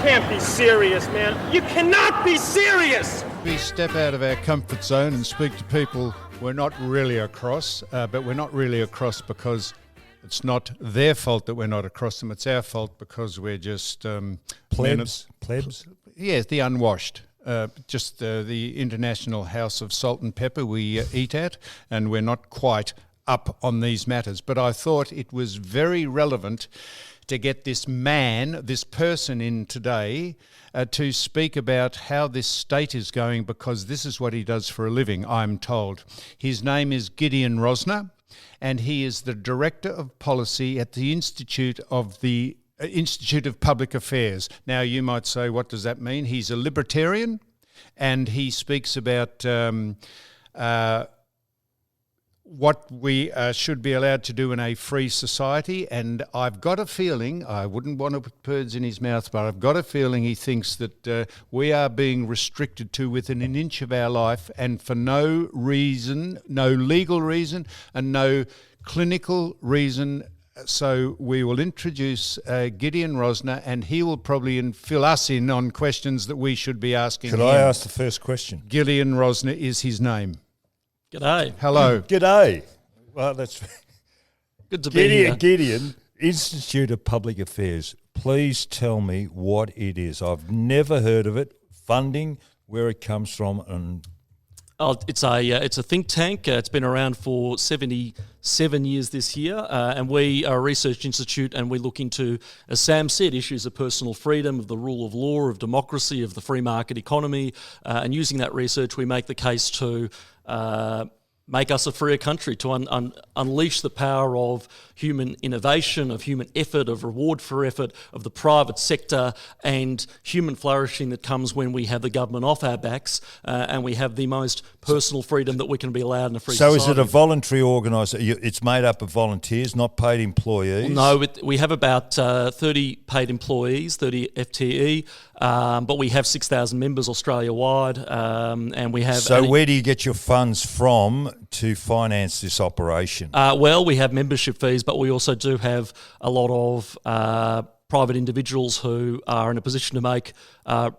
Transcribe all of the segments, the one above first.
can't be serious, man. You cannot be serious! We step out of our comfort zone and speak to people we're not really across, but we're not really across because it's not their fault that we're not across them. It's our fault because we're just... Plebs? Yes, the unwashed. Just the international house of salt and pepper we eat at, and we're not quite up on these matters. But I thought it was very relevant to get this person in today to speak about how this state is going, because this is what he does for a living, I'm told. His name is Gideon Rozneraeips, and he is the Director of Policy at the Institute of Public Affairs. Now, you might say, what does that mean? He's a libertarian, and he speaks about what we should be allowed to do in a free society. And I've got a feeling, I wouldn't want to put words in his mouth, but I've got a feeling he thinks that we are being restricted to within an inch of our life, and for no reason, no legal reason, and no clinical reason. So we will introduce Gideon Rozneraeips, and he will probably fill us in on questions that we should be asking. Could I ask the first question? Gideon Rozneraeips is his name. G'day. Hello. G'day. Well, that's good to be here. Gideon, Institute of Public Affairs. Please tell me what it is. I've never heard of it. Funding, where it comes from, and it's a think tank. It's been around for 77 years this year, and we are a research institute, and we look into, as Sam said, issues of personal freedom, of the rule of law, of democracy, of the free market economy, and using that research, we make the case to make us a freer country, to unleash the power of human innovation, of human effort, of reward for effort, of the private sector, and human flourishing that comes when we have the government off our backs, and we have the most personal freedom that we can be allowed in a free society. So is it a voluntary organisation? It's made up of volunteers, not paid employees? No, we have about 30 paid employees, 30 FTE, but we have 6,000 members Australia-wide, and we have... So where do you get your funds from to finance this operation? Well, we have membership fees, but we also do have a lot of private individuals who are in a position to make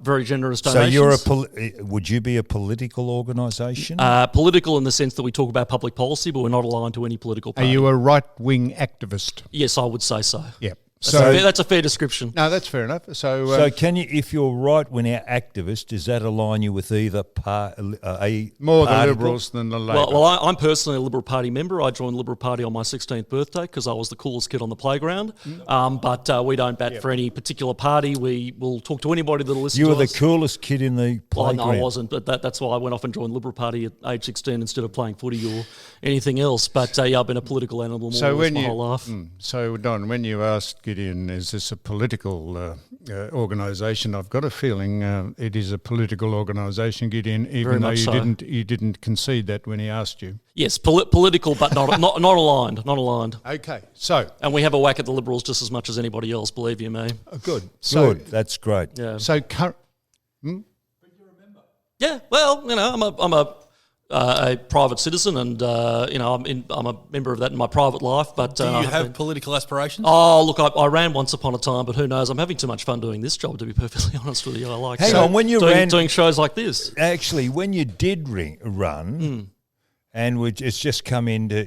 very generous donations. So would you be a political organisation? Political in the sense that we talk about public policy, but we're not aligned to any political party. Are you a right-wing activist? Yes, I would say so. Yep. That's a fair description. No, that's fair enough. So can you, if you're right-wing activist, does that align you with either more the Liberals than the Labor? Well, I'm personally a Liberal Party member. I joined the Liberal Party on my 16th birthday because I was the coolest kid on the playground. But we don't bat for any particular party. We will talk to anybody that'll listen to us. You were the coolest kid in the playground. No, I wasn't. But that's why I went off and joined the Liberal Party at age 16 instead of playing footy or anything else. But I've been a political animal more or less my whole life. So, Don, when you asked Gideon, is this a political organisation? I've got a feeling it is a political organisation, Gideon, even though you didn't concede that when he asked you. Yes, political, but not aligned. Not aligned. Okay, so and we have a whack at the Liberals just as much as anybody else. Believe you me. Good. Good. That's great. Yeah. So, but you're a member. Yeah. Well, I'm a private citizen, and I'm a member of that in my private life. But do you have political aspirations? Oh, look, I ran once upon a time, but who knows? I'm having too much fun doing this job, to be perfectly honest with you. I like doing shows like this. Actually, when you did run, and it's just come into,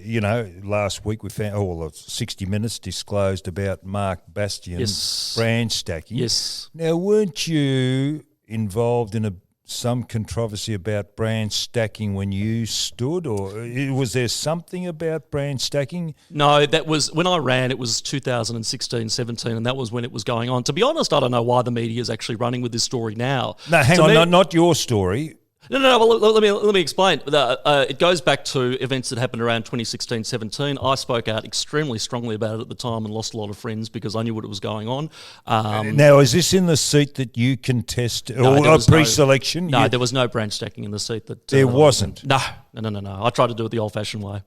last week we found 60 Minutes disclosed about Mark Bastian's brand stacking. Yes. Now, weren't you involved in some controversy about brand stacking when you stood, or was there something about brand stacking? No, that was when I ran. It was 2016, 17, and that was when it was going on. To be honest, I don't know why the media is actually running with this story now. No, hang on, not your story. No. Well, let me explain. It goes back to events that happened around 2016, 17. I spoke out extremely strongly about it at the time and lost a lot of friends because I knew what was going on. Now, is this in the seat that you contest or pre-selection? No, there was no brand stacking in the seat. There wasn't? No. I tried to do it the old-fashioned way.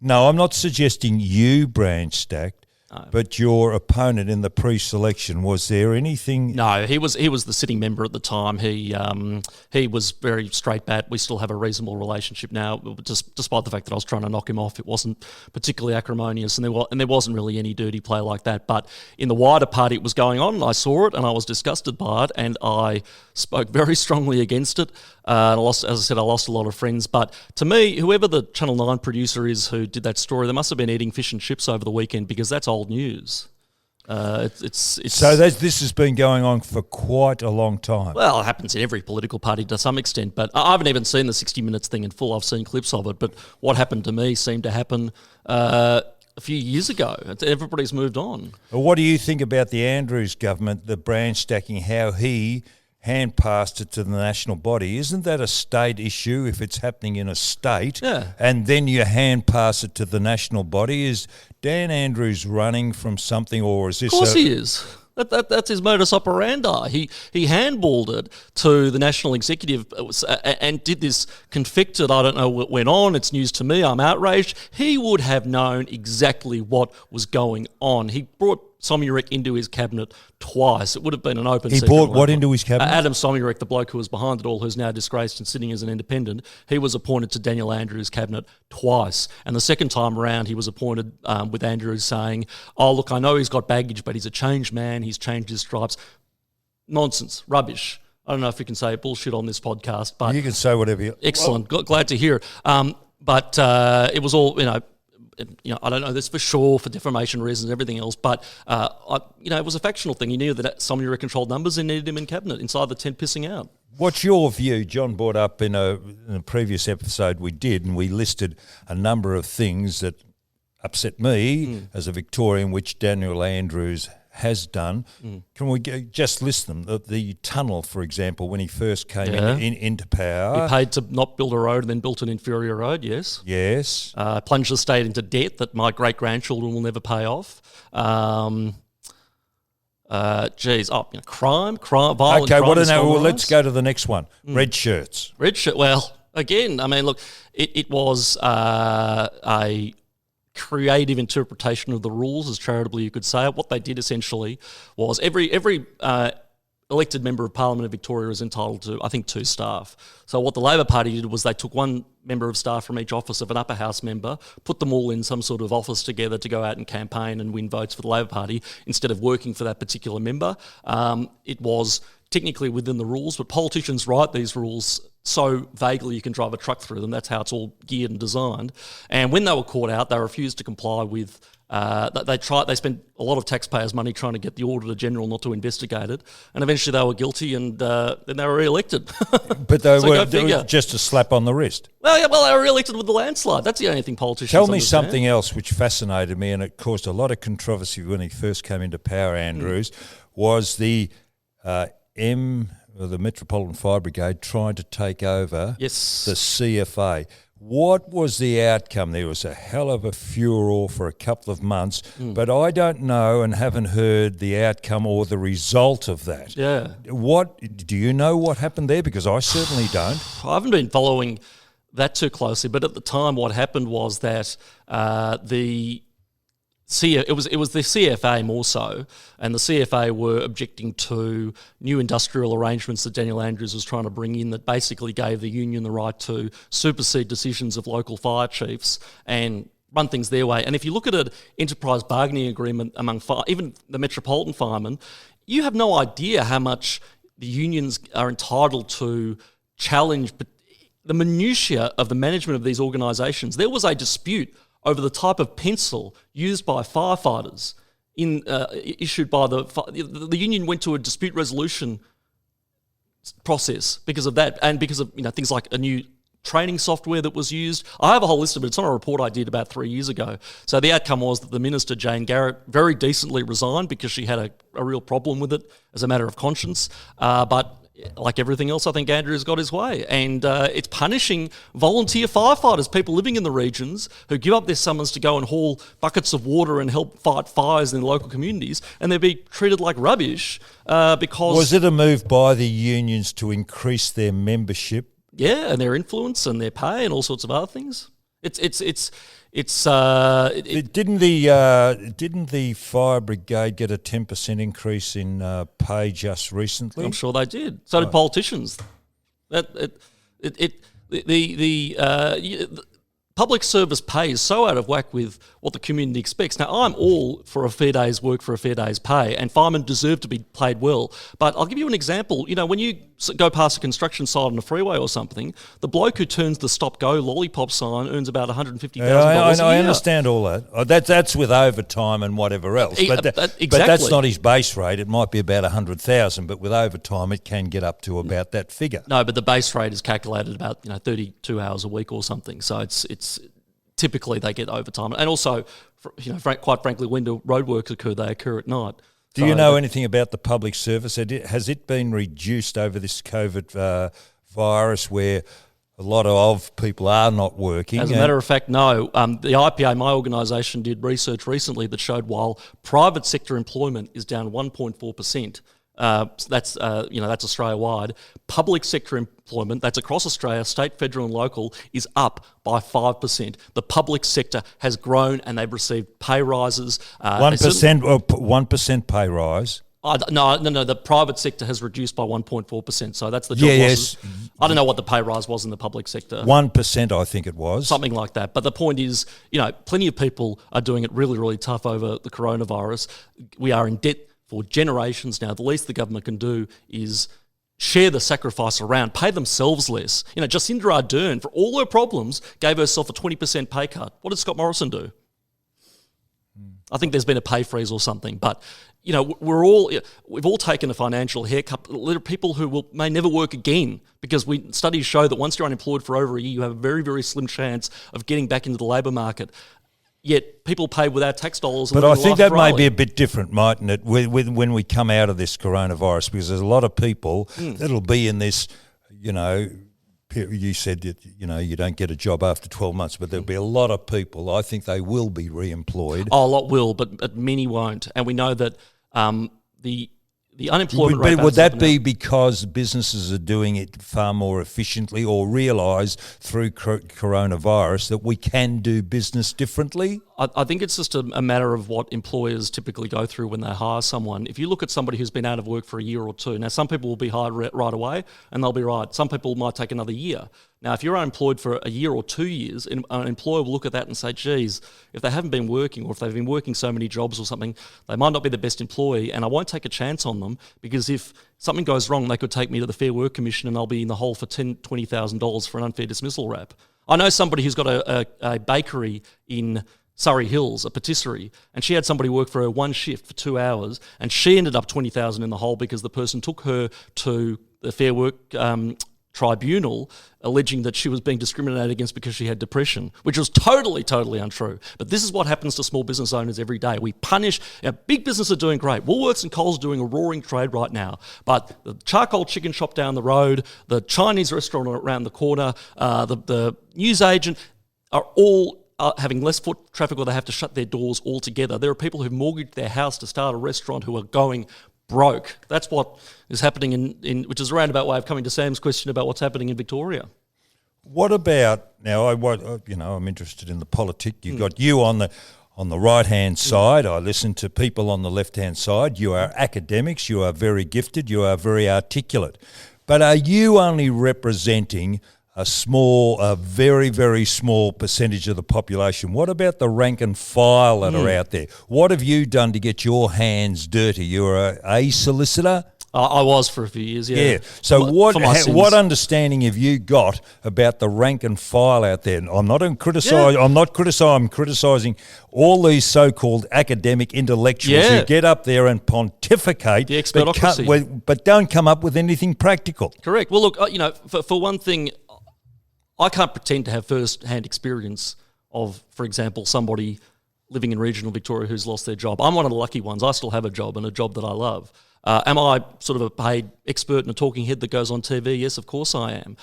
No, I'm not suggesting you brand stacked. But your opponent in the pre-selection, was there anything? No, he was the sitting member at the time. He was very straight bat. We still have a reasonable relationship now, despite the fact that I was trying to knock him off. It wasn't particularly acrimonious, and there wasn't really any dirty play like that. But in the wider party, it was going on, and I saw it, and I was disgusted by it, and I spoke very strongly against it. And as I said, I lost a lot of friends. But to me, whoever the Channel 9 producer is who did that story, they must have been eating fish and chips over the weekend, because that's old news. It's So this has been going on for quite a long time. Well, it happens in every political party to some extent, but I haven't even seen the 60 Minutes thing in full. I've seen clips of it, but what happened to me seemed to happen a few years ago. Everybody's moved on. Well, what do you think about the Andrews government, the branch stacking, how he hand-passed it to the national body? Isn't that a state issue if it's happening in a state? Yeah. And then you hand-pass it to the national body? Is Dan Andrews running from something, or is this... Of course he is. That's his modus operandi. He handballed it to the national executive and did this confected, I don't know what went on, it's news to me, I'm outraged. He would have known exactly what was going on. He brought Somyurek into his cabinet twice. It would have been an open secret. He brought what into his cabinet? Adam Somyurek, the bloke who was behind it all, who's now disgraced and sitting as an independent, he was appointed to Daniel Andrews' cabinet twice. And the second time around, he was appointed with Andrews saying, oh, look, I know he's got baggage, but he's a changed man. He's changed his stripes. Nonsense. Rubbish. I don't know if we can say bullshit on this podcast, but... You can say whatever you... Excellent. Glad to hear it. But it was all, I don't know this for sure for defamation reasons and everything else, but it was a factional thing. He knew that Somyurek controlled numbers and needed him in cabinet inside the tent pissing out. What's your view? John brought up in a previous episode we did, and we listed a number of things that upset me as a Victorian, which Daniel Andrews has done. Can we just list them? The tunnel, for example, when he first came into power. He paid to not build a road and then built an inferior road, yes. Yes. Plunged the state into debt that my great-grandchildren will never pay off. Crime, violent crime. Okay, well, let's go to the next one. Red shirts. Red shirt, well, again, I mean, look, it was a creative interpretation of the rules, as charitably you could say it. What they did essentially was every elected member of Parliament in Victoria is entitled to, I think, 2 staff. So what the Labor Party did was they took one member of staff from each office of an upper house member, put them all in some sort of office together to go out and campaign and win votes for the Labor Party instead of working for that particular member. It was technically within the rules, but politicians write these rules so vaguely you can drive a truck through them. That's how it's all geared and designed. And when they were caught out, they refused to comply with. They spent a lot of taxpayers' money trying to get the Auditor General not to investigate it, and eventually they were guilty, and then they were re-elected. But they were just a slap on the wrist. Well, yeah, they were re-elected with the landslide. That's the only thing politicians Tell me understand. something else which fascinated me, and it caused a lot of controversy when he first came into power, Andrews, was the the Metropolitan Fire Brigade trying to take over the CFA. What was the outcome? There was a hell of a furore for a couple of months, but I don't know and haven't heard the outcome or the result of that. Yeah. Do you know what happened there? Because I certainly don't. I haven't been following that too closely, but at the time what happened was that it was the CFA more so, and the CFA were objecting to new industrial arrangements that Daniel Andrews was trying to bring in that basically gave the union the right to supersede decisions of local fire chiefs and run things their way. And if you look at an enterprise bargaining agreement among even the metropolitan firemen, you have no idea how much the unions are entitled to challenge the minutiae of the management of these organisations. There was a dispute over the type of pencil used by firefighters issued by the union went to a dispute resolution process because of that, and because of things like a new training software that was used. I have a whole list of it. It's on a report I did about 3 years ago. So the outcome was that the Minister, Jane Garrett, very decently resigned because she had a real problem with it as a matter of conscience. But like everything else, I think Andrew's got his way. And it's punishing volunteer firefighters, people living in the regions who give up their summers to go and haul buckets of water and help fight fires in local communities, and they're being treated like rubbish because... Was it a move by the unions to increase their membership? Yeah, and their influence and their pay and all sorts of other things. It's It's Didn't the fire brigade get a 10% increase in pay just recently? I'm sure they did. So did politicians. The public service pay is so out of whack with what the community expects. Now, I'm all for a fair day's work for a fair day's pay, and firemen deserve to be paid well. But I'll give you an example. You know, when you go past a construction site on a freeway or something, the bloke who turns the stop-go lollipop sign earns about $150,000 a year. I understand all that. That's with overtime and whatever else. But Exactly. that's not his base rate. It might be about 100,000, but with overtime, it can get up to about that figure. No, but the base rate is calculated about 32 hours a week or something. So it's typically they get overtime, and also quite frankly, when the roadworks occur, they occur at night. Do you know anything about the public service? Has it been reduced over this COVID virus where a lot of people are not working? As a matter of fact, no. The IPA, my organisation, did research recently that showed while private sector employment is down 1.4%, that's Australia-wide. Public sector employment, that's across Australia, state, federal and local, is up by 5%. The public sector has grown and they've received pay rises. 1% pay rise. No. The private sector has reduced by 1.4%. So that's the job losses. I don't know what the pay rise was in the public sector. 1%, I think it was. Something like that. But the point is, plenty of people are doing it really, really tough over the coronavirus. We are in debt for generations now. The least the government can do is share the sacrifice around, pay themselves less. Jacinda Ardern, for all her problems, gave herself a 20% pay cut. What did Scott Morrison do? I think there's been a pay freeze or something, but we've all taken a financial haircut. There are people who may never work again because studies show that once you're unemployed for over a year, you have a very, very slim chance of getting back into the labour market. Yet people pay with our tax dollars. But I think that may be a bit different, mightn't it, when we come out of this coronavirus, because there's a lot of people that'll be in this, you said that, you don't get a job after 12 months, but there'll be a lot of people, I think they will be re-employed. Oh, a lot will, but many won't. And we know that the unemployment rate... Would that be because businesses are doing it far more efficiently or realise through coronavirus that we can do business differently? I think it's just a matter of what employers typically go through when they hire someone. If you look at somebody who's been out of work for a year or two, now some people will be hired right away and they'll be right. Some people might take another year. Now, if you're unemployed for a year or 2 years, an employer will look at that and say, geez, if they haven't been working or if they've been working so many jobs or something, they might not be the best employee and I won't take a chance on them because if something goes wrong, they could take me to the Fair Work Commission and I'll be in the hole for $20,000 for an unfair dismissal rap. I know somebody who's got a bakery in Surrey Hills, a patisserie, and she had somebody work for her one shift for 2 hours and she ended up $20,000 in the hole because the person took her to the Fair Work tribunal alleging that she was being discriminated against because she had depression, which was totally, totally untrue. But this is what happens to small business owners every day. We punish, big business are doing great. Woolworths and Coles are doing a roaring trade right now. But the charcoal chicken shop down the road, the Chinese restaurant around the corner, the newsagent are all having less foot traffic or they have to shut their doors altogether. There are people who've mortgaged their house to start a restaurant who are going broke. That's what is happening in which is a roundabout way of coming to Sam's question about what's happening in Victoria. What about now? I'm interested in the politics. You've got you on the right hand side. I listen to people on the left hand side. You are academics. You are very gifted. You are very articulate. But are you only representing a very, very small percentage of the population? What about the rank and file that are out there? What have you done to get your hands dirty? You're a solicitor? I was for a few years, yeah. Yeah. So what understanding have you got about the rank and file out there? I'm not criticising. I'm not criticizing. I'm criticising all these so-called academic intellectuals who get up there and pontificate, the expertocracy, but don't come up with anything practical. Correct. Well, look, for one thing, I can't pretend to have first-hand experience of, for example, somebody living in regional Victoria who's lost their job. I'm one of the lucky ones. I still have a job and a job that I love. Am I sort of a paid expert and a talking head that goes on TV? Yes, of course I am.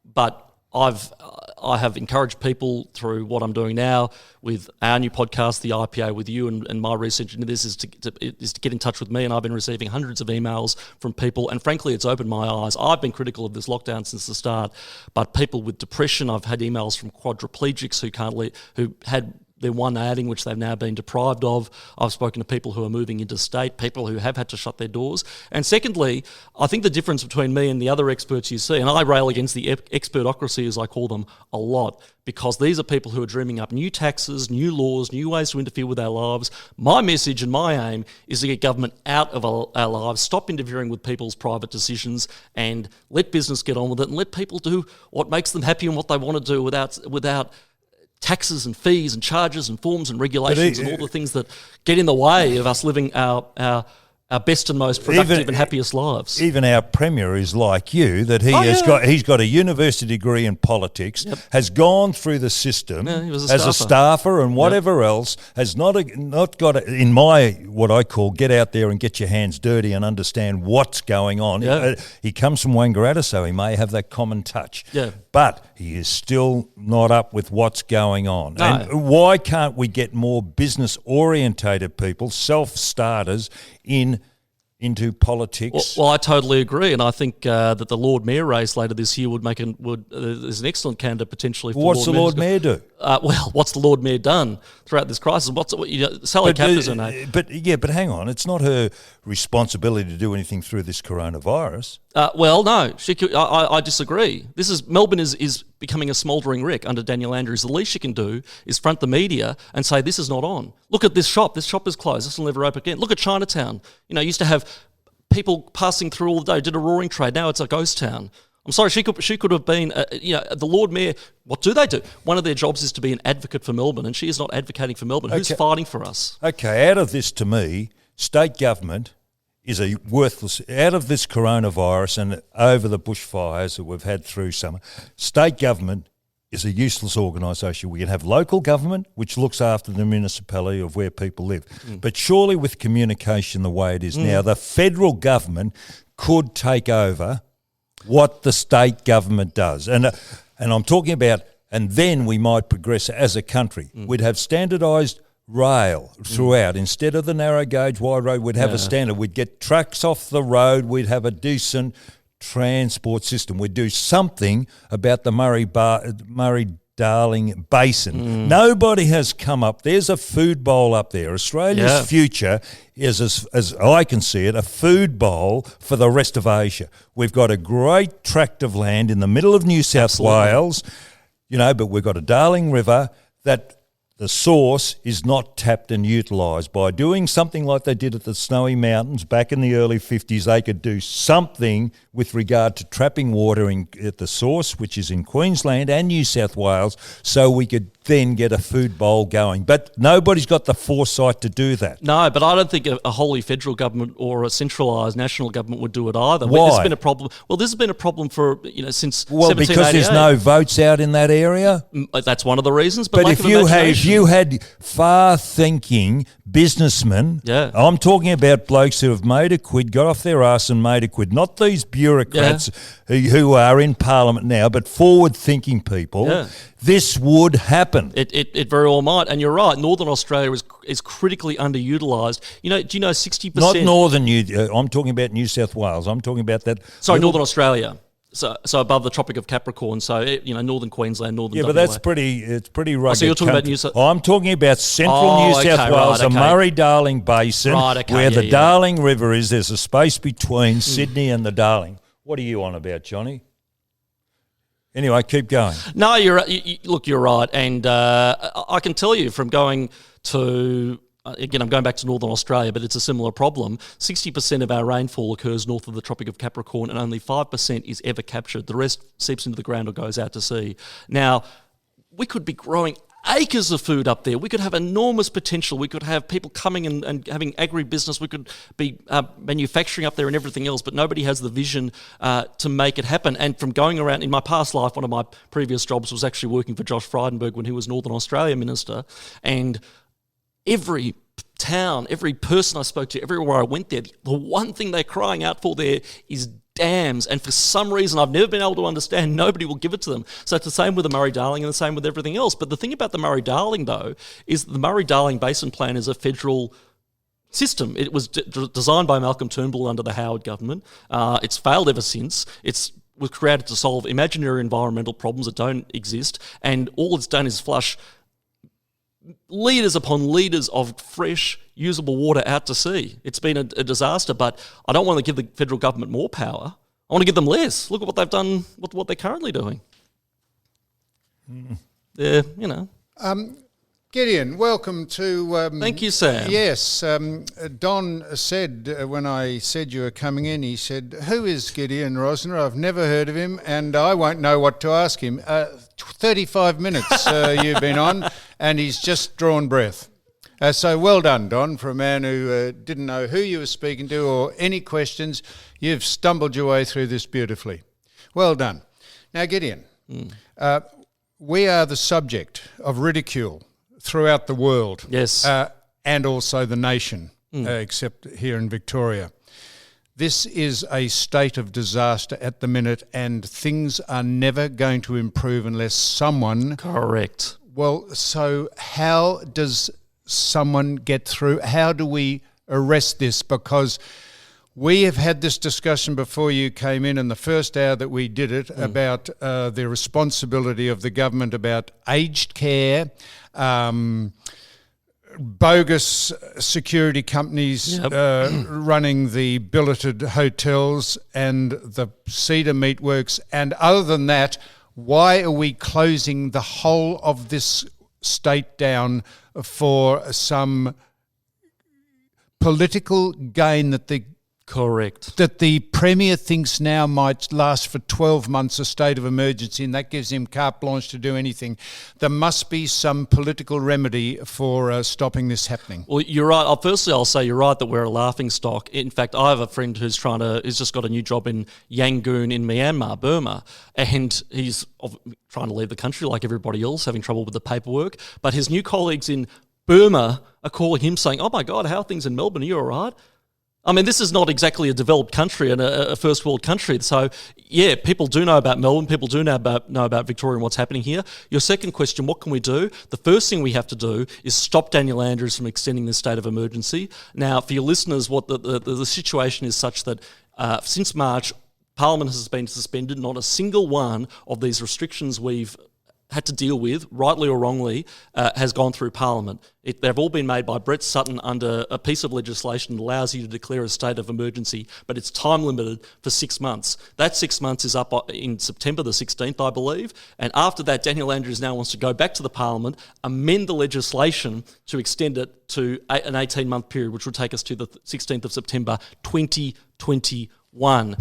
But I have encouraged people through what I'm doing now with our new podcast, the IPA with you, and my research into this is to get in touch with me, and I've been receiving hundreds of emails from people, and frankly, it's opened my eyes. I've been critical of this lockdown since the start, but people with depression, I've had emails from quadriplegics who had their one outing, which they've now been deprived of. I've spoken to people who are moving interstate, people who have had to shut their doors. And secondly, I think the difference between me and the other experts you see, and I rail against the expertocracy, as I call them, a lot, because these are people who are dreaming up new taxes, new laws, new ways to interfere with our lives. My message and my aim is to get government out of our lives, stop interfering with people's private decisions, and let business get on with it, and let people do what makes them happy and what they want to do without taxes and fees and charges and forms and regulations and all the things that get in the way of us living our best and most productive and happiest lives. Even our Premier is like you, that he's got a university degree in politics, has gone through the system as a staffer and whatever else, has not got in my, what I call, get out there and get your hands dirty and understand what's going on. He comes from Wangaratta, so he may have that common touch. But he is still not up with what's going on. No. And why can't we get more business-orientated people, self-starters, into politics? Well, I totally agree, and I think that the Lord Mayor race later this year is an excellent candidate potentially for What's the Lord Mayor do? Well, what's the Lord Mayor done throughout this crisis? Sally Capter's her name. But hang on, it's not her responsibility to do anything through this coronavirus. Well, no, I disagree. Melbourne is becoming a smouldering wreck under Daniel Andrews. The least she can do is front the media and say this is not on. Look at this shop. This shop is closed. This will never open again. Look at Chinatown. Used to have people passing through all the day. Did a roaring trade. Now it's a ghost town. I'm sorry, she could have been, the Lord Mayor. What do they do? One of their jobs is to be an advocate for Melbourne, and she is not advocating for Melbourne. Who's fighting for us? Okay, out of this, to me, state government is a worthless, out of this coronavirus and over the bushfires that we've had through summer, state government is a useless organisation. We can have local government, which looks after the municipality of where people live. But surely with communication the way it is now, the federal government could take over what the state government does. And I'm talking about, and then we might progress as a country. We'd have standardised rail throughout. Instead of the narrow gauge wide road, we'd have a standard. We'd get trucks off the road. We'd have a decent transport system. We'd do something about the Murray-Darling Basin. Nobody has come up. There's a food bowl up there. Australia's future is, as I can see it, a food bowl for the rest of Asia. We've got a great tract of land in the middle of New South Wales, but we've got a Darling River that the source is not tapped and utilised. By doing something like they did at the Snowy Mountains back in the early 50s, they could do something with regard to trapping water at the source, which is in Queensland and New South Wales, so we could then get a food bowl going. But nobody's got the foresight to do that. No, but I don't think a wholly federal government or a centralised national government would do it either. Why? This has been a problem. Well, this has been a problem for since 1788. Because there's no votes out in that area. That's one of the reasons. But if you had far-thinking businessmen, I'm talking about blokes who have made a quid, got off their arse and made a quid, not these bureaucrats who are in Parliament now, but forward-thinking people. This would happen. It very well might, and you're right. Northern Australia is critically underutilised. Do you know 60%? Not I'm talking about New South Wales. I'm talking about that. Sorry, Northern Australia. So above the Tropic of Capricorn. So northern Queensland, northern. But it's pretty rugged. So you're talking about New South. I'm talking about central New South Wales, the Murray-Darling Basin, where the Darling River is. There's a space between Sydney and the Darling. What are you on about, Johnny? Anyway, keep going. No, you're right, and I can tell you from going to. Again, I'm going back to Northern Australia, but it's a similar problem. 60% of our rainfall occurs north of the Tropic of Capricorn, and only 5% is ever captured. The rest seeps into the ground or goes out to sea. Now, we could be growing acres of food up there. We could have enormous potential. We could have people coming and having agribusiness. We could be manufacturing up there and everything else, but nobody has the vision to make it happen. And from going around, in my past life, one of my previous jobs was actually working for Josh Frydenberg when he was Northern Australia Minister, and every town, every person I spoke to, everywhere I went there, the one thing they're crying out for there is dams, and for some reason I've never been able to understand, nobody will give it to them. So it's the same with the Murray-Darling and the same with everything else. But the thing about the Murray-Darling, though, is that the Murray-Darling Basin Plan is a federal system. It was designed by Malcolm Turnbull under the Howard government. It's failed ever since. It was created to solve imaginary environmental problems that don't exist, and all it's done is flush litres upon litres of fresh, usable water out to sea. It's been a disaster, but I don't want to give the federal government more power. I want to give them less. Look at what they've done, what they're currently doing. They're, Gideon, welcome to... Thank you, Sam. Yes, Don said, when I said you were coming in, he said, who is Gideon Rosner? I've never heard of him, and I won't know what to ask him. 35 minutes you've been on, and he's just drawn breath. So well done, Don, for a man who didn't know who you were speaking to or any questions. You've stumbled your way through this beautifully. Well done. Now, Gideon, we are the subject of ridicule throughout the world. Yes. And also the nation, except here in Victoria. This is a state of disaster at the minute, and things are never going to improve unless someone... Correct. Well, so how does someone get through? How do we arrest this? Because we have had this discussion before you came in the first hour that we did it, about the responsibility of the government about aged care, bogus security companies running the billeted hotels and the cedar meatworks. And other than that, why are we closing the whole of this state down for some political gain that the Correct. that the Premier thinks now might last for 12 months, a state of emergency, and that gives him carte blanche to do anything? There must be some political remedy for stopping this happening. Well, you're right. Firstly, I'll say you're right that we're a laughing stock. In fact, I have a friend who's just got a new job in Yangon in Myanmar, Burma, and he's trying to leave the country like everybody else, having trouble with the paperwork. But his new colleagues in Burma are calling him saying, "Oh my God, how are things in Melbourne? Are you all right?" I mean, this is not exactly a developed country and a first world country. So, yeah, people do know about Melbourne. People do know about Victoria and what's happening here. Your second question, what can we do? The first thing we have to do is stop Daniel Andrews from extending this state of emergency. Now, for your listeners, what the situation is such that since March, Parliament has been suspended. Not a single one of these restrictions we've had to deal with, rightly or wrongly, has gone through Parliament. They've all been made by Brett Sutton under a piece of legislation that allows you to declare a state of emergency, but it's time limited for 6 months. That 6 months is up in September the 16th, I believe, and after that, Daniel Andrews now wants to go back to the Parliament, amend the legislation to extend it to an 18-month period, which will take us to the 16th of September 2021.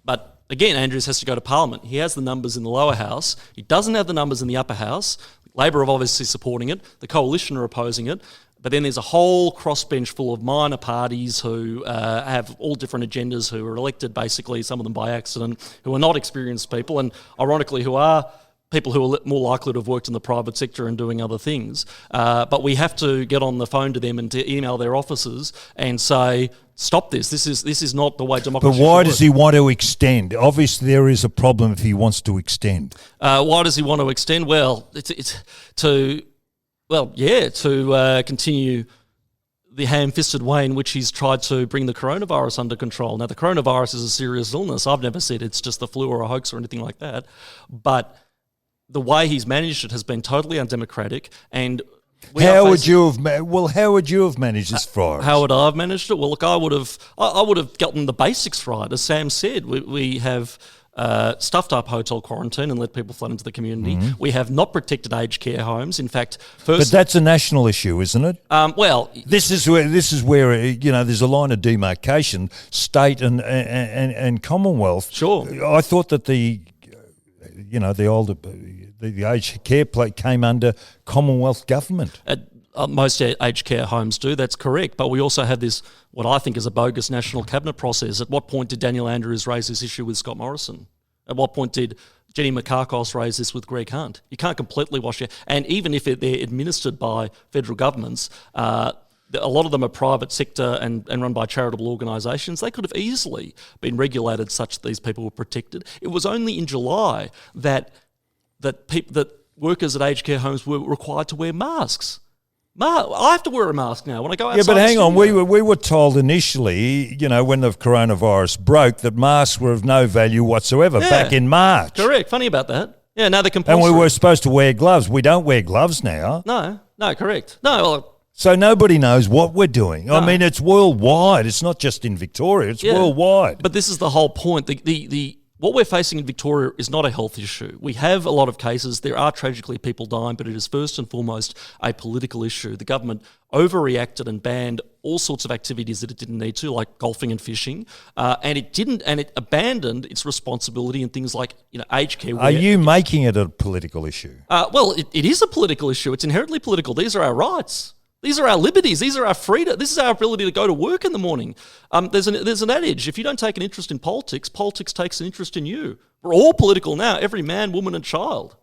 But again, Andrews has to go to Parliament. He has the numbers in the lower house. He doesn't have the numbers in the upper house. Labor are obviously supporting it. The coalition are opposing it. But then there's a whole crossbench full of minor parties who have all different agendas, who are elected basically, some of them by accident, who are not experienced people, and ironically who are people who are more likely to have worked in the private sector and doing other things. But we have to get on the phone to them and to email their offices and say, stop this. This is not the way democracy should work. But why does he want to extend? Obviously, there is a problem if he wants to extend. Why does he want to extend? Well, it's to continue the ham-fisted way in which he's tried to bring the coronavirus under control. Now, the coronavirus is a serious illness. I've never said it's just the flu or a hoax or anything like that. But the way he's managed it has been totally undemocratic, and how would you have managed this virus? How would I have managed it? Well, look, I would have gotten the basics right. As Sam said, we have stuffed up hotel quarantine and let people flood into the community. Mm-hmm. We have not protected aged care homes. In fact, but that's a national issue, isn't it? Well, this is where there's a line of demarcation, state and Commonwealth. Sure, I thought that the aged care came under Commonwealth government. Most aged care homes do, that's correct. But we also have this, what I think is a bogus national cabinet process. At what point did Daniel Andrews raise this issue with Scott Morrison? At what point did Jenny Mikakos raise this with Greg Hunt? You can't completely wash it. And even if they're administered by federal governments, A lot of them are private sector and run by charitable organisations. They could have easily been regulated such that these people were protected. It was only in July that workers at aged care homes were required to wear masks. I have to wear a mask now when I go outside. Yeah, but hang on. studio. We were told initially, when the coronavirus broke, that masks were of no value whatsoever back in March. Correct. Funny about that. Yeah, now they're And compulsory. we were supposed to wear gloves. We don't wear gloves now. No, correct. No, well, So nobody knows what we're doing. No. I mean, it's worldwide. It's not just in Victoria. It's worldwide. But this is the whole point. The what we're facing in Victoria is not a health issue. We have a lot of cases. There are tragically people dying, but it is first and foremost a political issue. The government overreacted and banned all sorts of activities that it didn't need to, like golfing and fishing, and it abandoned its responsibility in things like aged care. Are you making it a political issue? Well, it is a political issue. It's inherently political. These are our rights. These are our liberties. These are our freedom. This is our ability to go to work in the morning. There's an adage: if you don't take an interest in politics, politics takes an interest in you. We're all political now. Every man, woman, and child.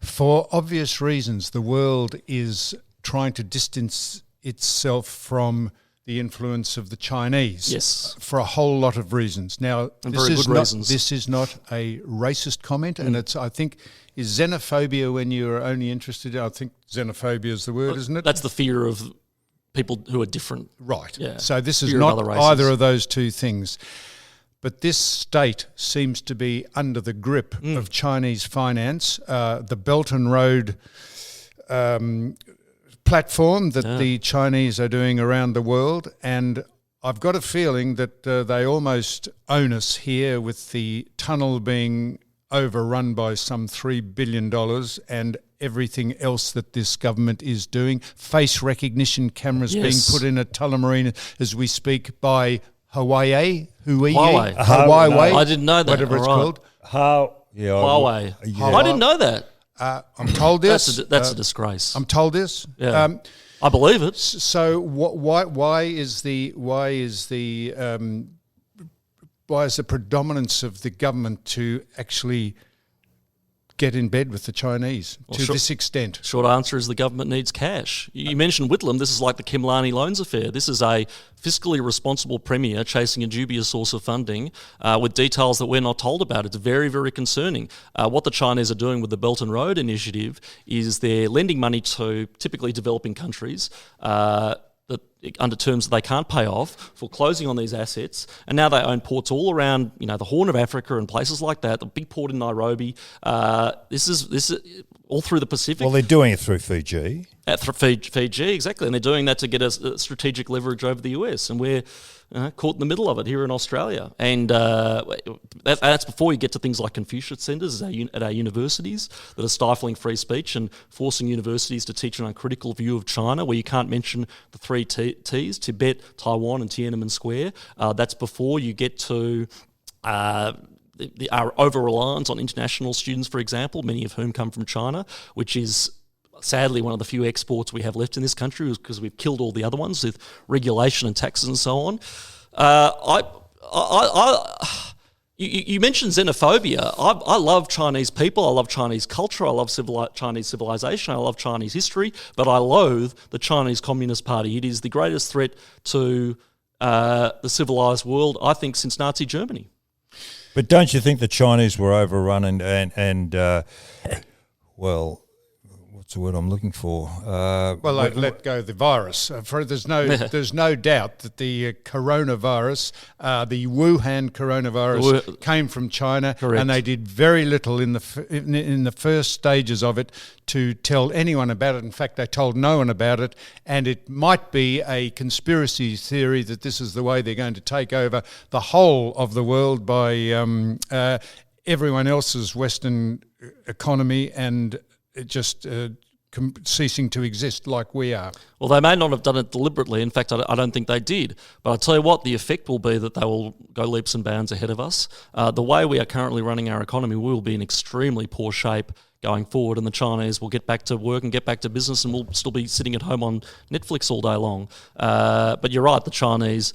For obvious reasons, the world is trying to distance itself from the influence of the Chinese. Yes. For a whole lot of reasons. Now, And this very is good not, reasons. This is not a racist comment, and it's, I think, is xenophobia when you're only interested. I think xenophobia is the word, isn't it? That's the fear of people who are different. Right. Yeah. So this is Fear of not other races. either of those two things. But this state seems to be under the grip of Chinese finance. The Belt and Road platform that the Chinese are doing around the world, and I've got a feeling that they almost own us here, with the tunnel being overrun by some $3 billion and everything else that this government is doing. Face recognition cameras being put in at Tullamarine as we speak by Huawei. Huawei. Huawei. I didn't know that. Whatever it's All right. called. Huawei. I didn't know that. I'm told this. That's a disgrace. I'm told this. Yeah. I believe it. So why is the predominance of the government to actually get in bed with the Chinese this extent? Short answer is the government needs cash. You mentioned Whitlam. This is like the Kimlani loans affair. This is a fiscally responsible premier chasing a dubious source of funding with details that we're not told about. It's very, very concerning. What the Chinese are doing with the Belt and Road Initiative is they're lending money to typically developing countries under terms that they can't pay off, foreclosing on these assets, and now they own ports all around, the Horn of Africa and places like that. The big port in Nairobi. This is all through the Pacific. Well, they're doing it through Fiji. Fiji, exactly, and they're doing that to get a strategic leverage over the US, and we're caught in the middle of it here in Australia. And that's before you get to things like Confucius centres at our universities that are stifling free speech and forcing universities to teach an uncritical view of China, where you can't mention the three T's, Tibet, Taiwan and Tiananmen Square. That's before you get to our over-reliance on international students, for example, many of whom come from China, which is sadly one of the few exports we have left in this country, because we've killed all the other ones with regulation and taxes and so on. You mentioned xenophobia. I love Chinese people. I love Chinese culture. I love Chinese civilization. I love Chinese history. But I loathe the Chinese Communist Party. It is the greatest threat to the civilized world, I think, since Nazi Germany. But don't you think the Chinese were overrun and what's the word I'm looking for? Well, they've let go of the virus. There's no doubt that the coronavirus, the Wuhan coronavirus, came from China. Correct. And they did very little in the first stages of it to tell anyone about it. In fact, they told no one about it. And it might be a conspiracy theory that this is the way they're going to take over the whole of the world by everyone else's Western economy and just ceasing to exist like we are. Well, they may not have done it deliberately. In fact, I don't think they did. But I'll tell you what, the effect will be that they will go leaps and bounds ahead of us. The way we are currently running our economy, we will be in extremely poor shape going forward, and the Chinese will get back to work and get back to business, and we'll still be sitting at home on Netflix all day long. But you're right, the Chinese,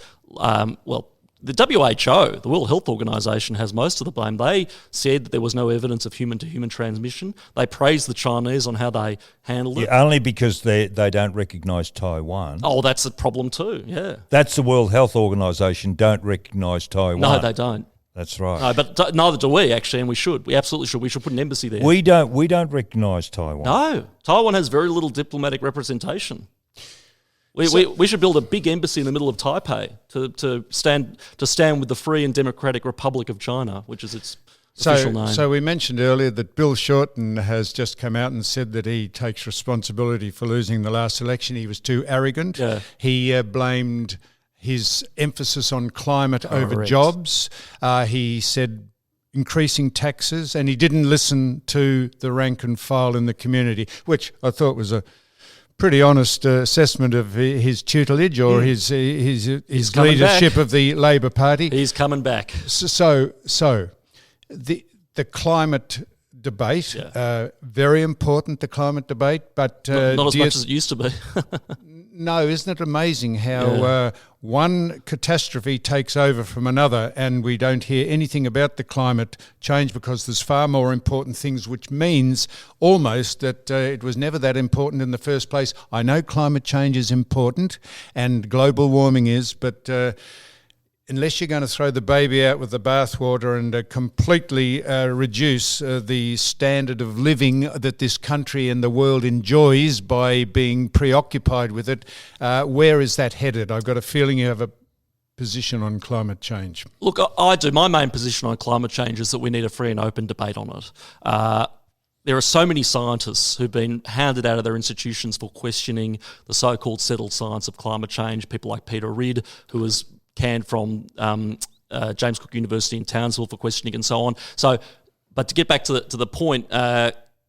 the WHO, the World Health Organization, has most of the blame. They said that there was no evidence of human-to-human transmission. They praised the Chinese on how they handled it. Only because they don't recognise Taiwan. Oh, that's a problem too, yeah. That's the World Health Organisation don't recognise Taiwan. No, they don't. That's right. No, but neither do we, actually, and we should. We absolutely should. We should put an embassy there. We don't recognise Taiwan. No. Taiwan has very little diplomatic representation. We should build a big embassy in the middle of Taipei to stand with the Free and Democratic Republic of China, which is its official name. So we mentioned earlier that Bill Shorten has just come out and said that he takes responsibility for losing the last election. He was too arrogant. Yeah. He blamed his emphasis on climate over Correct. jobs. He said increasing taxes, and he didn't listen to the rank and file in the community, which I thought was a pretty honest assessment of his tutelage or his leadership of the Labor Party. He's coming back. So the climate debate, very important, the climate debate, but Not as much as it used to be. no, isn't it amazing how one catastrophe takes over from another, and we don't hear anything about the climate change because there's far more important things, which means almost that it was never that important in the first place. I know climate change is important and global warming is, but unless you're going to throw the baby out with the bathwater and completely reduce the standard of living that this country and the world enjoys by being preoccupied with it, where is that headed? I've got a feeling you have a position on climate change. Look, I do. My main position on climate change is that we need a free and open debate on it. There are so many scientists who've been hounded out of their institutions for questioning the so-called settled science of climate change. People like Peter Ridd, who was canned from James Cook University in Townsville for questioning and so on. So, but to get back to the point,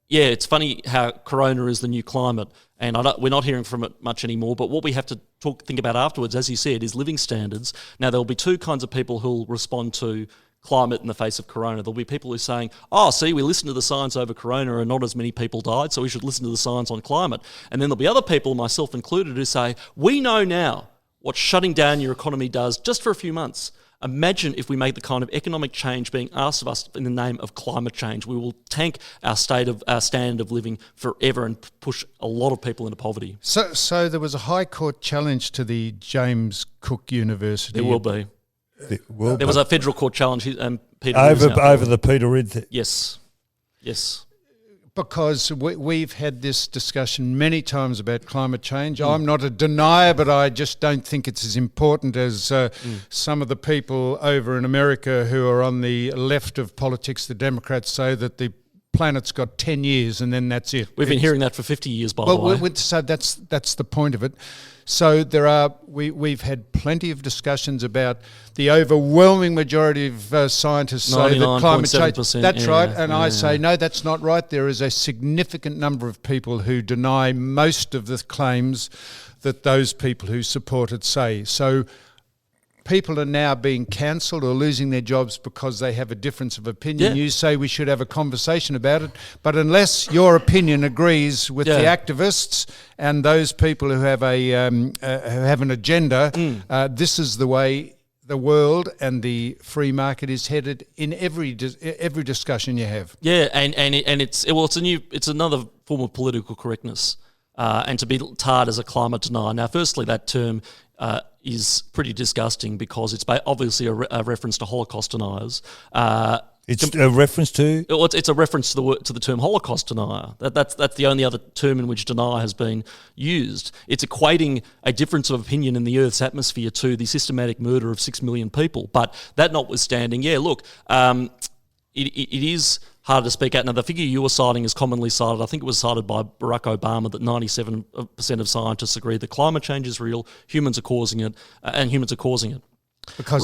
it's funny how Corona is the new climate, and we're not hearing from it much anymore. But what we have to think about afterwards, as you said, is living standards. Now, there'll be two kinds of people who'll respond to climate in the face of Corona. There'll be people who are saying, see, we listened to the science over Corona and not as many people died, so we should listen to the science on climate. And then there'll be other people, myself included, who say, we know now what shutting down your economy does just for a few months. Imagine if we make the kind of economic change being asked of us in the name of climate change. We will tank our standard of living forever and push a lot of people into poverty. So there was a High Court challenge to the James Cook University. There will be. There was a federal court challenge. Peter over the Peter Ridd. Yes. Because we've had this discussion many times about climate change. I'm not a denier, but I just don't think it's as important as some of the people over in America who are on the left of politics, the Democrats, say that the planet's got 10 years and then that's it. We've been hearing that for 50 years, by the way. So that's the point of it. So we've had plenty of discussions about the overwhelming majority of scientists say that climate change. That's right, and I say no, that's not right. There is a significant number of people who deny most of the claims that those people who support it say. So people are now being cancelled or losing their jobs because they have a difference of opinion. You say we should have a conversation about it, but unless your opinion agrees with the activists and those people who have an agenda, this is the way the world and the free market is headed in every discussion you have. Yeah, and it's another form of political correctness, and to be tarred as a climate denier. Now, firstly, that term is pretty disgusting because it's obviously a reference to Holocaust deniers. It's a reference to? It's a reference to the term Holocaust denier. That's the only other term in which denier has been used. It's equating a difference of opinion in the Earth's atmosphere to the systematic murder of 6 million people. But that notwithstanding, it is hard to speak out. Now, the figure you were citing is commonly cited. I think it was cited by Barack Obama that 97% of scientists agree that climate change is real, humans are causing it, and humans are causing it. Because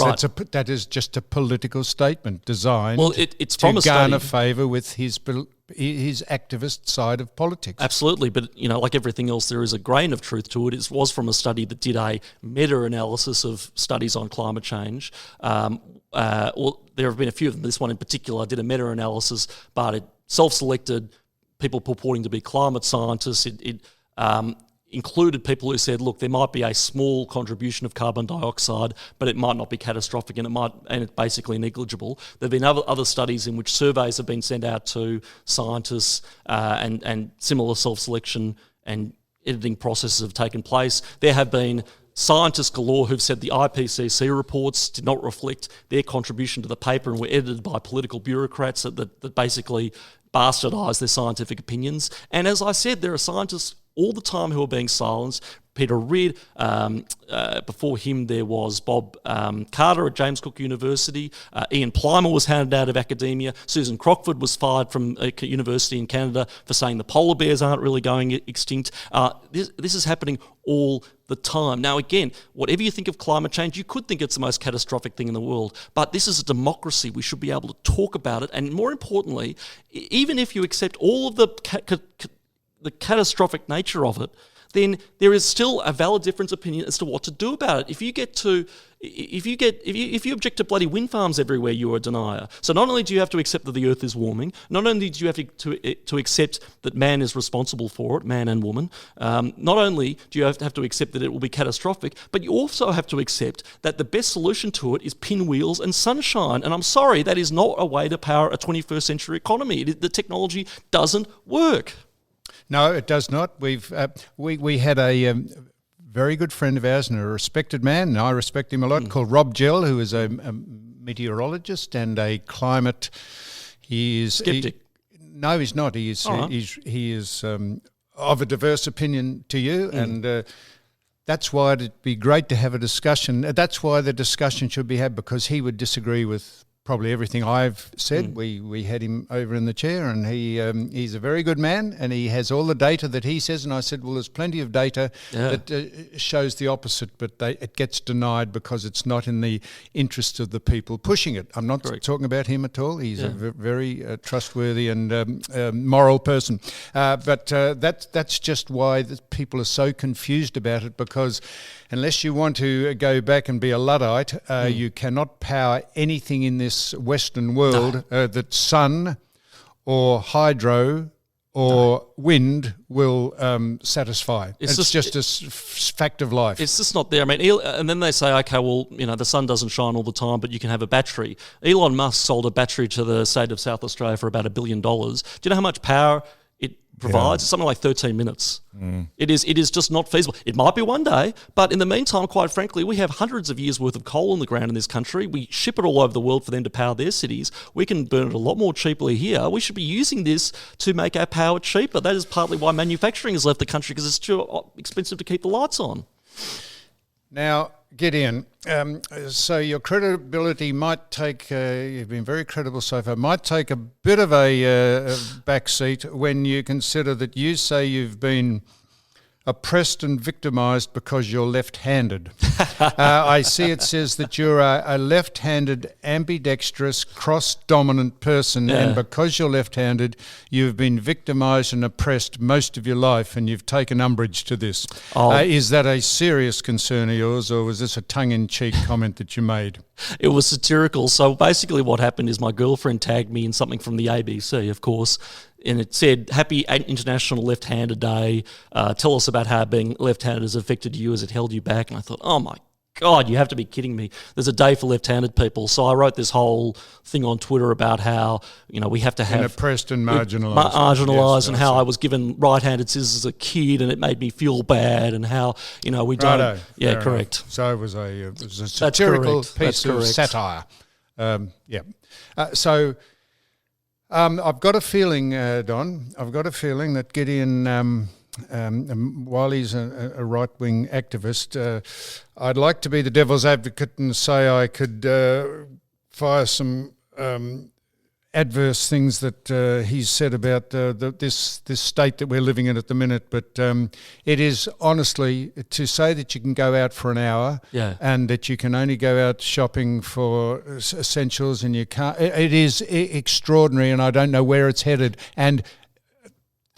that is just a political statement designed it's to from a garner study. favour with his activist side of politics. Absolutely, but like everything else, there is a grain of truth to it. It was from a study that did a meta-analysis of studies on climate change. There have been a few of them. This one in particular did a meta-analysis, but it self-selected people purporting to be climate scientists. included people who said, look, there might be a small contribution of carbon dioxide, but it might not be catastrophic and it's basically negligible. There have been other studies in which surveys have been sent out to scientists and similar self-selection and editing processes have taken place. There have been scientists galore who've said the IPCC reports did not reflect their contribution to the paper and were edited by political bureaucrats that basically bastardise their scientific opinions. And as I said, there are scientists all the time who are being silenced. Peter Reid, before him there was Bob Carter at James Cook University. Ian Plimer was hounded out of academia. Susan Crockford was fired from a university in Canada for saying the polar bears aren't really going extinct. This is happening all the time. Now again, whatever you think of climate change, you could think it's the most catastrophic thing in the world, but this is a democracy. We should be able to talk about it, and more importantly, even if you accept all of the catastrophic nature of it, then there is still a valid difference of opinion as to what to do about it. If you object to bloody wind farms everywhere, you are a denier. So not only do you have to accept that the earth is warming, not only do you have to accept that man is responsible for it, man and woman, not only do you have to accept that it will be catastrophic, but you also have to accept that the best solution to it is pinwheels and sunshine. And I'm sorry, that is not a way to power a 21st century economy. The technology doesn't work. No, it does not. We had a very good friend of ours and a respected man, and I respect him a lot, called Rob Gell, who is a meteorologist and a climate. He is skeptic. No, he's not. He is of a diverse opinion to you, and that's why it'd be great to have a discussion. That's why the discussion should be had, because he would disagree with probably everything I've said. We had him over in the chair, and he's a very good man, and he has all the data that he says. And I said, well, there's plenty of data that shows the opposite, but it gets denied because it's not in the interest of the people pushing it. I'm not talking about him at all. He's a very trustworthy and moral person. But that's just why the people are so confused about it, because unless you want to go back and be a Luddite, you cannot power anything in this Western world that sun or hydro or wind will satisfy. It's just a fact of life. It's just not there. I mean, and then they say, okay, well, the sun doesn't shine all the time, but you can have a battery. Elon Musk sold a battery to the state of South Australia for about $1 billion. Do you know how much power it provides? It's something like 13 minutes. It is just not feasible. It might be one day, but in the meantime, quite frankly, we have hundreds of years worth of coal in the ground in this country. We ship it all over the world for them to power their cities. We can burn it a lot more cheaply here. We should be using this to make our power cheaper. That is partly why manufacturing has left the country, because it's too expensive to keep the lights on. Now, Gideon, so your credibility might take, you've been very credible so far, might take a bit of a backseat when you consider that you say you've been oppressed and victimised because you're left-handed. I see it says that you're a left-handed, ambidextrous, cross-dominant person, and because you're left-handed, you've been victimised and oppressed most of your life, and you've taken umbrage to this. Is that a serious concern of yours, or was this a tongue-in-cheek comment that you made? It was satirical. So basically what happened is my girlfriend tagged me in something from the ABC, of course, and it said, Happy International Left-Handed Day. Tell us about how being left-handed has affected you as it held you back. And I thought, oh my God, you have to be kidding me. There's a day for left-handed people. So I wrote this whole thing on Twitter about how, we have to have... And oppressed and marginalised. Marginalised, and how I was given right-handed scissors as a kid and it made me feel bad, and how, we don't... Righto, yeah, correct. Enough. So it was a satirical piece of satire. I've got a feeling, Don, that Gideon, while he's a right-wing activist, I'd like to be the devil's advocate and say I could fire some adverse things that he's said about this state that we're living in at the minute. But it is honestly, to say that you can go out for an hour and that you can only go out shopping for essentials and you can't, it is extraordinary, and I don't know where it's headed. And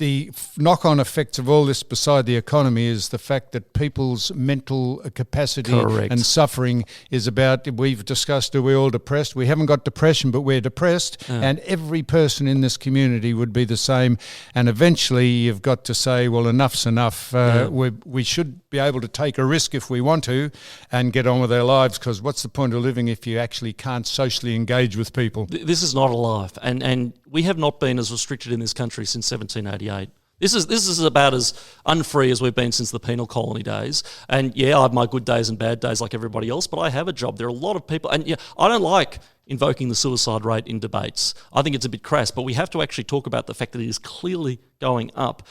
the knock-on effects of all this beside the economy is the fact that people's mental capacity Correct. and suffering is about, we've discussed, are we all depressed? We haven't got depression, but we're depressed. And every person in this community would be the same. And eventually you've got to say, well, enough's enough. We should be able to take a risk if we want to and get on with our lives, because what's the point of living if you actually can't socially engage with people? This is not a life, and we have not been as restricted in this country since 1788. This is about as unfree as we've been since the penal colony days. And yeah, I have my good days and bad days like everybody else, but I have a job. There are a lot of people, and yeah, I don't like invoking the suicide rate in debates. I think it's a bit crass, but we have to actually talk about the fact that it is clearly going up.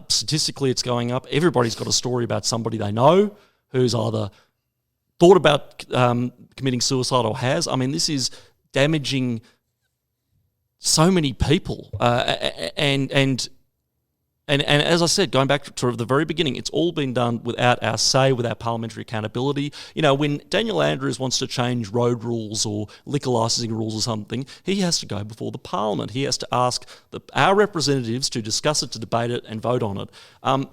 Statistically, it's going up. Everybody's got a story about somebody they know who's either thought about committing suicide or has. I mean, this is damaging so many people, and as I said, going back to the very beginning, it's all been done without our say, without parliamentary accountability. You know, when Daniel Andrews wants to change road rules or liquor licensing rules or something, he has to go before the parliament. He has to ask our representatives to discuss it, to debate it and vote on it.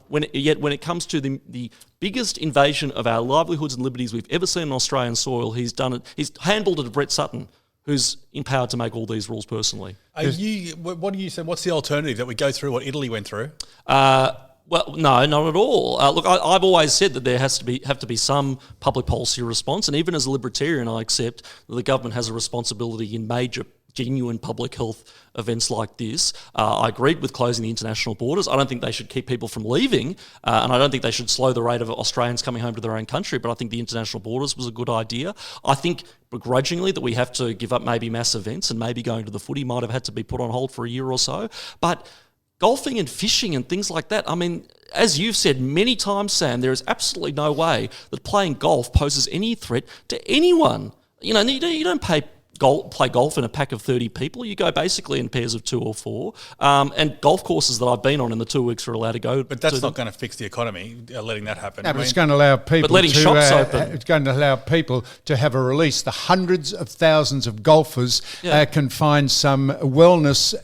When it comes to the biggest invasion of our livelihoods and liberties we've ever seen on Australian soil, he's done it. He's handballed it to Brett Sutton, who's empowered to make all these rules personally. What do you say? What's the alternative, that we go through what Italy went through? Well, no, not at all. Look, I've always said that there have to be some public policy response, and even as a libertarian, I accept that the government has a responsibility in major, genuine public health events like this. I agreed with closing the international borders. I don't think they should keep people from leaving, and I don't think they should slow the rate of Australians coming home to their own country, but I think the international borders was a good idea. I think begrudgingly that we have to give up maybe mass events, and maybe going to the footy might have had to be put on hold for a year or so, but golfing and fishing and things like that, I mean, as you've said many times, Sam, there is absolutely no way that playing golf poses any threat to anyone. You know, you don't play golf in a pack of 30 people. You go basically in pairs of 2 or 4. And golf courses that I've been on in the 2 weeks are allowed to go. But that's not going to fix the economy, letting that happen. No, but it's going to allow people but letting shops open. It's going to allow people to have a release. The hundreds of thousands of golfers can find some wellness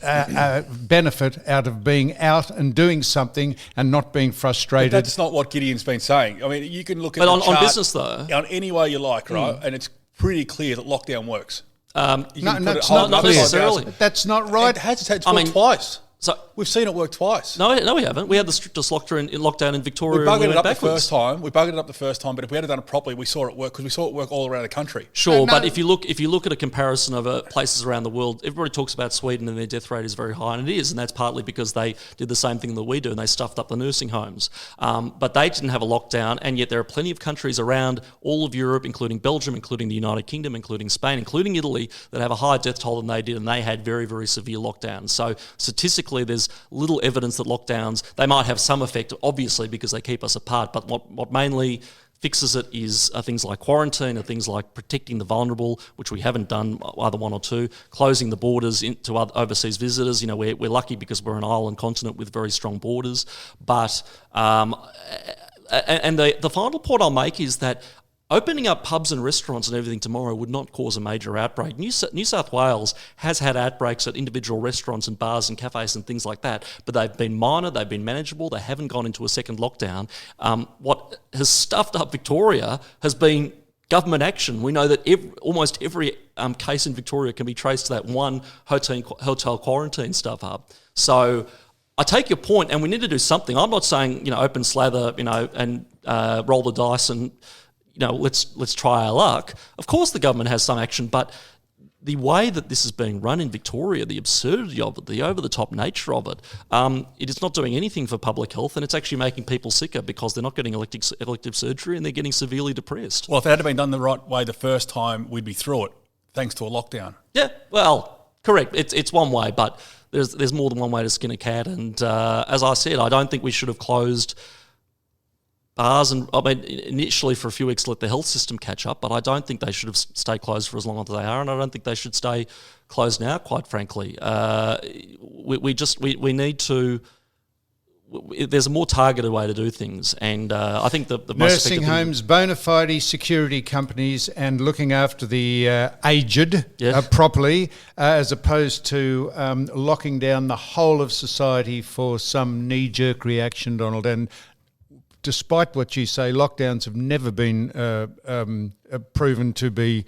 benefit out of being out and doing something and not being frustrated. But that's not what Gideon's been saying. I mean, you can look at But the chart on business, though, on any way you like, right? And it's pretty clear that lockdown works. Not necessarily. That's not right. It has. It's worked twice. So we've seen it work twice. No, we haven't. We had the strictest lockdown in Victoria. We buggered and it up backwards. the first time. We buggered it up the first time, but if we had done it properly, we saw it work, because we saw it work all around the country. Sure, but if you look at a comparison of places around the world, everybody talks about Sweden and their death rate is very high, and it is, and that's partly because they did the same thing that we do, and they stuffed up the nursing homes. But they didn't have a lockdown, and yet there are plenty of countries around all of Europe, including Belgium, including the United Kingdom, including Spain, including Italy, that have a higher death toll than they did, and they had very, very severe lockdowns. So statistically, there's little evidence that lockdowns, they might have some effect, obviously, because they keep us apart, but what mainly fixes it is things like quarantine, or things like protecting the vulnerable, which we haven't done, either one or two, closing the borders to overseas visitors. You know, we're lucky because we're an island continent with very strong borders, but and the final point I'll make is that opening up pubs and restaurants and everything tomorrow would not cause a major outbreak. New South Wales has had outbreaks at individual restaurants and bars and cafes and things like that, but they've been minor, they've been manageable, they haven't gone into a second lockdown. What has stuffed up Victoria has been government action. We know that almost every case in Victoria can be traced to that one hotel quarantine stuff up. So I take your point, and we need to do something. I'm not saying, open slather, and roll the dice and let's try our luck. Of course the government has some action, but the way that this is being run in Victoria, the absurdity of it, the over-the-top nature of it, it is not doing anything for public health, and it's actually making people sicker because they're not getting elective surgery and they're getting severely depressed. Well, if it had been done the right way the first time, we'd be through it, thanks to a lockdown. Yeah, well, correct. It's one way, but there's more than one way to skin a cat, and as I said, I don't think we should have closed bars, and initially for a few weeks to let the health system catch up, but I don't think they should have stayed closed for as long as they are, and I don't think they should stay closed now, quite frankly. We need to there's a more targeted way to do things, and I think the most nursing effective homes, bona fide security companies, and looking after the aged Yes. properly, as opposed to locking down the whole of society for some knee-jerk reaction, Donald. And despite what you say, lockdowns have never been proven to be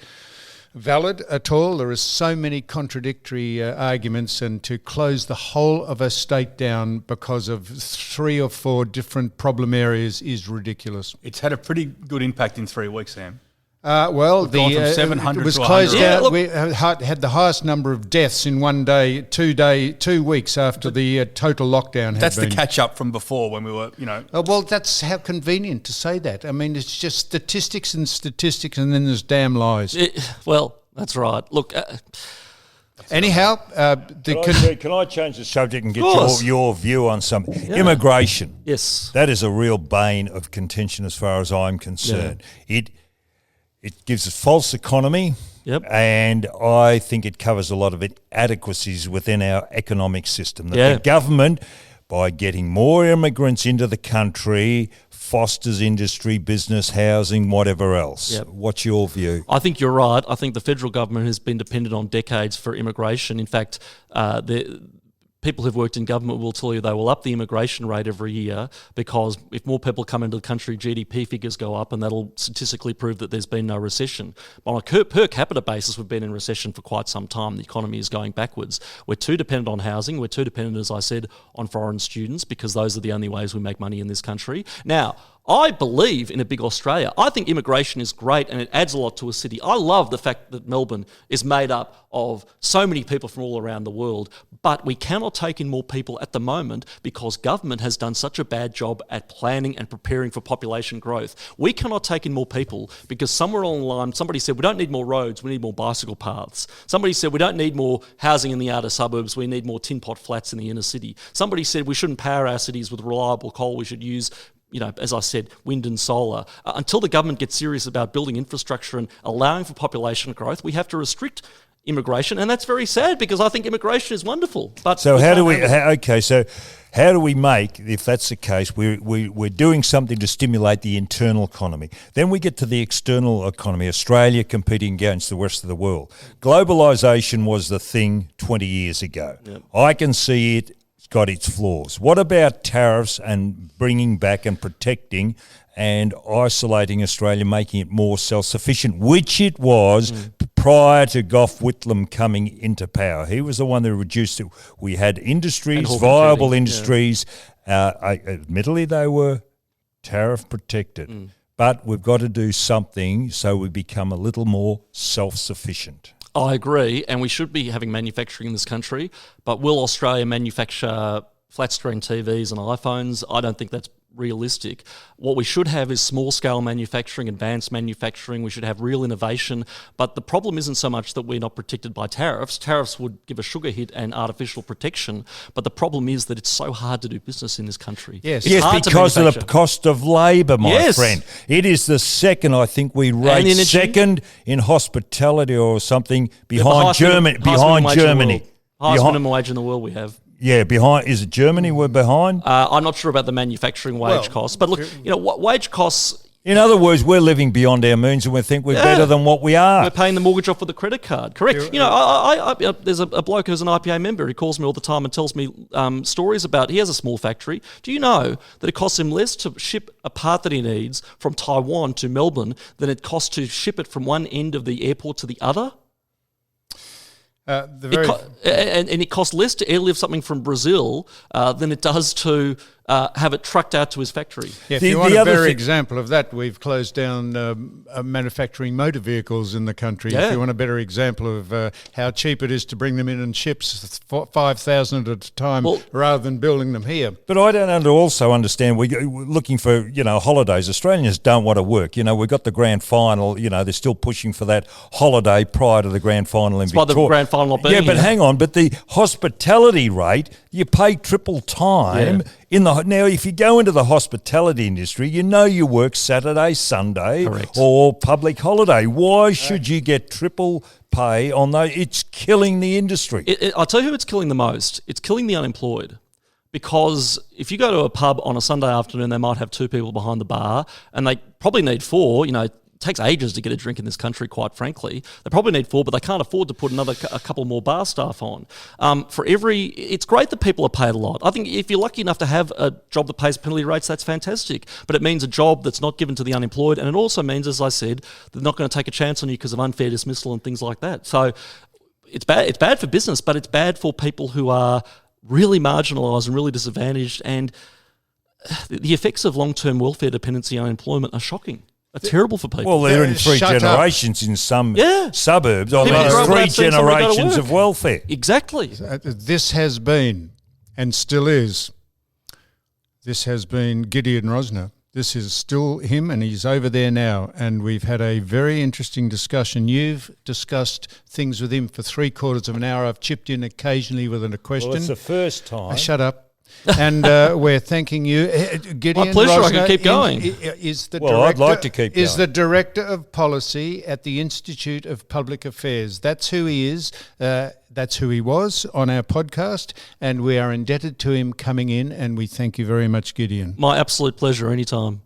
valid at all. There are so many contradictory arguments, and to close the whole of a state down because of 3 or 4 different problem areas is ridiculous. It's had a pretty good impact in 3 weeks, Sam. Well, gone from 700 it was to closed 100. down. Yeah, look- We had the highest number of deaths in one day, 2 weeks after the total lockdown had That's been. the catch-up from before when we were, Oh, well, that's how convenient to say that. I mean, it's just statistics, and then there's damn lies. well, that's right. Look, Anyhow, Can I change the subject and get course. your view on something? Immigration. yes. That is a real bane of contention as far as I'm concerned. It gives us false economy, Yep. and I think it covers a lot of inadequacies within our economic system. That Yeah. the government, by getting more immigrants into the country, fosters industry, business, housing, whatever else. Yep. What's your view? I think you're right. I think the federal government has been dependent on decades for immigration. In fact, people who've worked in government will tell you they will up the immigration rate every year, because if more people come into the country, GDP figures go up, and that'll statistically prove that there's been no recession. But on a per capita basis, we've been in recession for quite some time. The economy is going backwards. We're too dependent on housing. We're too dependent, as I said, on foreign students, because those are the only ways we make money in this country. Now, I believe in a big Australia. I think immigration is great, and it adds a lot to a city. I love the fact that Melbourne is made up of so many people from all around the world, but we cannot take in more people at the moment because government has done such a bad job at planning and preparing for population growth. We cannot take in more people because somewhere along the line, somebody said we don't need more roads, we need more bicycle paths. Somebody said we don't need more housing in the outer suburbs, we need more tin pot flats in the inner city. Somebody said we shouldn't power our cities with reliable coal, we should use, as I said, wind and solar. Until the government gets serious about building infrastructure and allowing for population growth, we have to restrict immigration, and that's very sad because I think immigration is wonderful. But So how do we? can't So how do we make, if that's the case, we're doing something to stimulate the internal economy? Then we get to the external economy. Australia competing against the rest of the world. Globalisation was the thing 20 years ago. Yep. I can see it. It's got its flaws. What about tariffs and bringing back and protecting and isolating Australia, making it more self-sufficient, which it was prior to Gough Whitlam coming into power? He was the one that reduced it. We had industries, Hawke and viable Keating, industries. Admittedly, they were tariff protected. But we've got to do something so we become a little more self-sufficient. I agree, and we should be having manufacturing in this country, but will Australia manufacture flat-screen TVs and iPhones? I don't think that's realistic. What we should have is small-scale manufacturing, advanced manufacturing. We should have real innovation, but the problem isn't so much that we're not protected by tariffs. Tariffs would give a sugar hit and artificial protection, but the problem is that it's so hard to do business in this country. Yes. It's hard to because of the manufacture. cost of labour, my Yes. friend. It is the second, I think we rate energy. second in hospitality or something The behind highest minimum- Germany. highest Behind minimum wage in the Germany. world. Highest Behind- minimum wage in the world we have. Yeah, behind. Is it Germany we're behind? I'm not sure about the manufacturing wage costs, but look, wage costs. In other words, we're living beyond our means and we think we're better than what we are. We're paying the mortgage off with a credit card. Correct. There's a bloke who's an IPA member. He calls me all the time and tells me stories about. He has a small factory. Do you know that it costs him less to ship a part that he needs from Taiwan to Melbourne than it costs to ship it from one end of the airport to the other? And it costs less to airlift something from Brazil than it does to have it trucked out to his factory. Yeah, if The- you want the a other better thing- example of that, we've closed down manufacturing motor vehicles in the country. Yeah. If you want a better example of how cheap it is to bring them in ships 5,000 at a time rather than building them here. But I don't also understand. We're looking for holidays. Australians don't want to work. We've got the grand final. They're still pushing for that holiday prior to the grand final in That's why Victoria. the grand final not being Yeah, but here. hang on. But the hospitality rate, you pay triple time. Now, if you go into the hospitality industry, you work Saturday, Sunday, Correct. or public holiday. Why should you get triple pay on those? It's killing the industry. I'll tell you who it's killing the most. It's killing the unemployed. Because if you go to a pub on a Sunday afternoon, they might have 2 people behind the bar, and they probably need 4. You know, it takes ages to get a drink in this country, quite frankly. They probably need 4, but they can't afford to put a couple more bar staff on. It's great that people are paid a lot. I think if you're lucky enough to have a job that pays penalty rates, that's fantastic. But it means a job that's not given to the unemployed, and it also means, as I said, they're not going to take a chance on you because of unfair dismissal and things like that. So it's bad. It's bad for business, but it's bad for people who are really marginalised and really disadvantaged, and the effects of long-term welfare dependency and unemployment are shocking. Are terrible for people. Well, they're in 3 Shut up. generations in some suburbs. People There's grow up 3 without seeing somebody go to generations work. of welfare. Exactly. This has been, and still is, Gideon Rosner. This is still him, and he's over there now. And we've had a very interesting discussion. You've discussed things with him for 3/4 of an hour. I've chipped in occasionally with a question. Well, it's the first time. Shut up. And we're thanking you. Gideon My pleasure. I can Rosner keep going. I'd like to keep Is going. the Director of Policy at the Institute of Public Affairs. That's who he is. That's who he was on our podcast, and we are indebted to him coming in, and we thank you very much, Gideon. My absolute pleasure anytime.